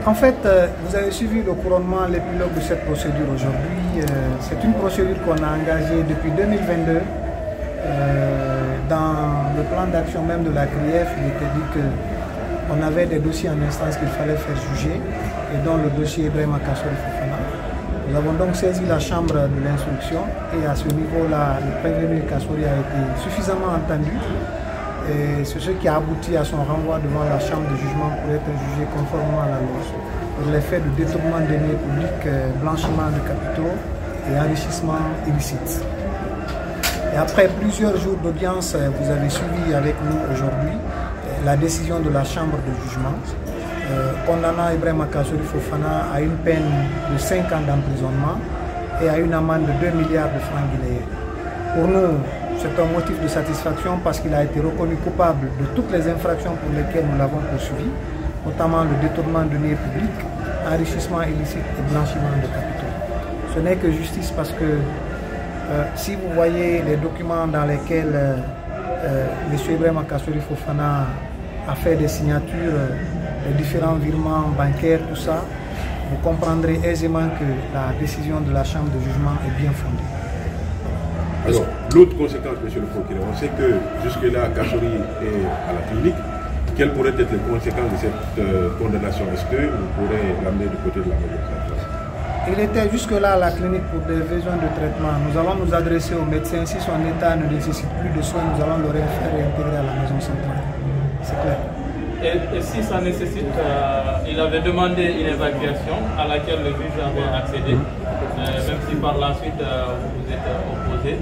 En fait, vous avez suivi le couronnement, l'épilogue de cette procédure aujourd'hui. C'est une procédure qu'on a engagée depuis 2022. Dans le plan d'action même de la CRIEF, il était dit qu'on avait des dossiers en instance qu'il fallait faire juger, et dont le dossier Ibrahima Kassori Fofana. Nous avons donc saisi la chambre de l'instruction, et à ce niveau-là, le prévenu Kassori a été suffisamment entendu. Et c'est ce qui a abouti à son renvoi devant la chambre de jugement pour être jugé conformément à la loi pour les faits de détournement de deniers publics, blanchiment de capitaux et enrichissement illicite. Et après plusieurs jours d'audience, vous avez suivi avec nous aujourd'hui la décision de la chambre de jugement condamnant Ibrahima Kassori Fofana à une peine de 5 ans d'emprisonnement et à une amende de 2 milliards de francs guinéens. Pour nous, c'est un motif de satisfaction parce qu'il a été reconnu coupable de toutes les infractions pour lesquelles nous l'avons poursuivi, notamment le détournement de deniers publics, enrichissement illicite et blanchiment de capitaux. Ce n'est que justice parce que si vous voyez les documents dans lesquels M. Ibrahima Kassori Fofana a fait des signatures, les différents virements bancaires, tout ça, vous comprendrez aisément que la décision de la chambre de jugement est bien fondée. Alors, l'autre conséquence, monsieur le procureur, on sait que jusque-là, Kassori est à la clinique. Quelles pourraient être les conséquences de cette condamnation? Est-ce que vous pourrez l'amener du côté de la maison centrale? Il était jusque-là à la clinique pour des besoins de traitement. Nous allons nous adresser au médecin. Si son état ne nécessite plus de soins, nous allons le faire réintégrer à la maison centrale. C'est clair. Et si ça nécessite, il avait demandé une évacuation à laquelle le juge avait accédé, même si par la suite vous vous êtes opposé.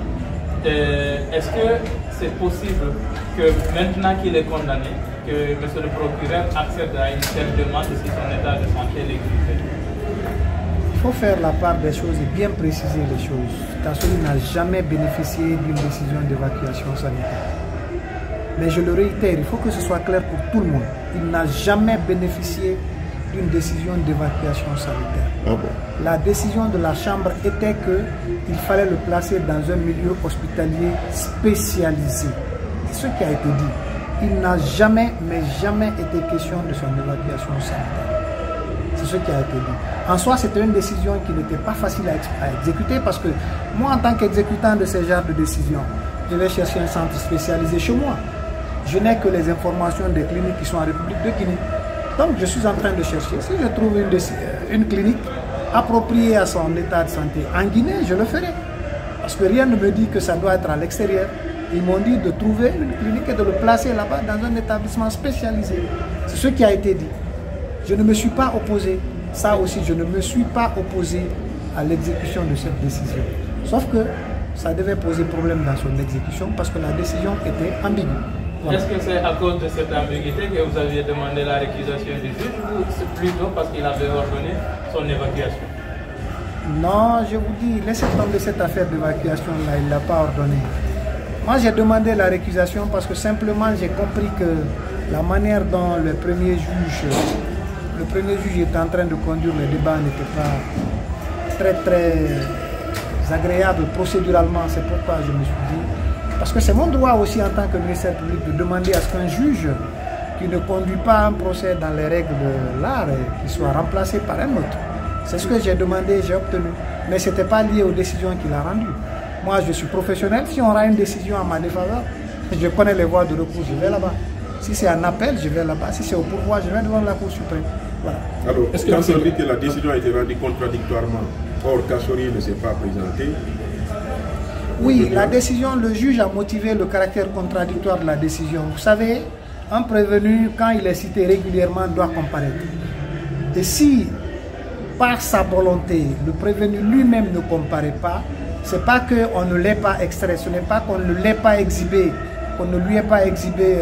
Est-ce que c'est possible que maintenant qu'il est condamné, que M. le procureur accède à une telle demande si son état de santé l'exige? Il faut faire la part des choses et bien préciser les choses. Kassori n'a jamais bénéficié d'une décision d'évacuation sanitaire. Mais je le réitère, il faut que ce soit clair pour tout le monde. Il n'a jamais bénéficié d'une décision d'évacuation sanitaire. Ah bon. La décision de la chambre était qu'il fallait le placer dans un milieu hospitalier spécialisé. C'est ce qui a été dit. Il n'a jamais, mais jamais été question de son évacuation sanitaire. C'est ce qui a été dit. En soi, c'était une décision qui n'était pas facile à exécuter parce que moi, en tant qu'exécutant de ce genre de décision, je vais chercher un centre spécialisé chez moi. Je n'ai que les informations des cliniques qui sont en République de Guinée. Donc, je suis en train de chercher. Si je trouve une clinique appropriée à son état de santé en Guinée, je le ferai. Parce que rien ne me dit que ça doit être à l'extérieur. Ils m'ont dit de trouver une clinique et de le placer là-bas dans un établissement spécialisé. C'est ce qui a été dit. Je ne me suis pas opposé. Ça aussi, je ne me suis pas opposé à l'exécution de cette décision. Sauf que ça devait poser problème dans son exécution parce que la décision était ambiguë. Voilà. Est-ce que c'est à cause de cette ambiguïté que vous aviez demandé la récusation du juge ou c'est plutôt parce qu'il avait ordonné son évacuation? Non, je vous dis, laissez tomber cette affaire d'évacuation-là, il ne l'a pas ordonné. Moi, j'ai demandé la récusation parce que simplement j'ai compris que la manière dont le premier juge était en train de conduire le débat n'était pas très agréable procéduralement. C'est pourquoi je me suis dit, parce que c'est mon droit aussi en tant que ministère public de demander à ce qu'un juge qui ne conduit pas un procès dans les règles de l'art qu'il soit remplacé par un autre. C'est ce que j'ai demandé et j'ai obtenu. Mais ce n'était pas lié aux décisions qu'il a rendues. Moi, je suis professionnel. Si on aura une décision en ma défaveur, je connais les voies de recours, je vais là-bas. Si c'est un appel, je vais là-bas. Si c'est au pourvoi, je vais devant la Cour suprême. Voilà. Alors, quand on dit que la décision a été rendue contradictoirement, or Kassori ne s'est pas présenté. Oui, la décision, le juge a motivé le caractère contradictoire de la décision. Vous savez, un prévenu, quand il est cité régulièrement, doit comparaître. Et si, par sa volonté, le prévenu lui-même ne comparaît pas, ce n'est pas qu'on ne l'ait pas extrait, ce n'est pas qu'on ne l'ait pas exhibé, qu'on ne lui ait pas exhibé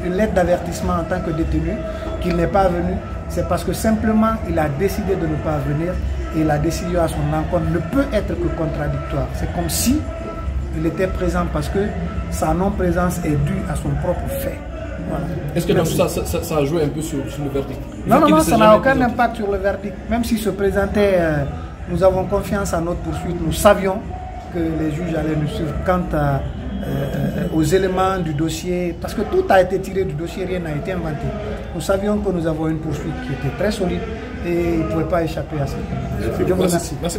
une lettre d'avertissement en tant que détenu, qu'il n'est pas venu. C'est parce que simplement, il a décidé de ne pas venir et la décision à son encontre ne peut être que contradictoire. C'est comme si il était présent parce que sa non-présence est due à son propre fait. Voilà. Est-ce que donc ça a joué un peu sur le verdict? Non, ça n'a aucun impact sur le verdict. Même s'il se présentait, nous avons confiance à notre poursuite. Nous savions que les juges allaient nous suivre quant à aux éléments du dossier, parce que tout a été tiré du dossier, rien n'a été inventé. Nous savions que nous avons une poursuite qui était très solide et il ne pouvait pas échapper à ça. Je vous remercie.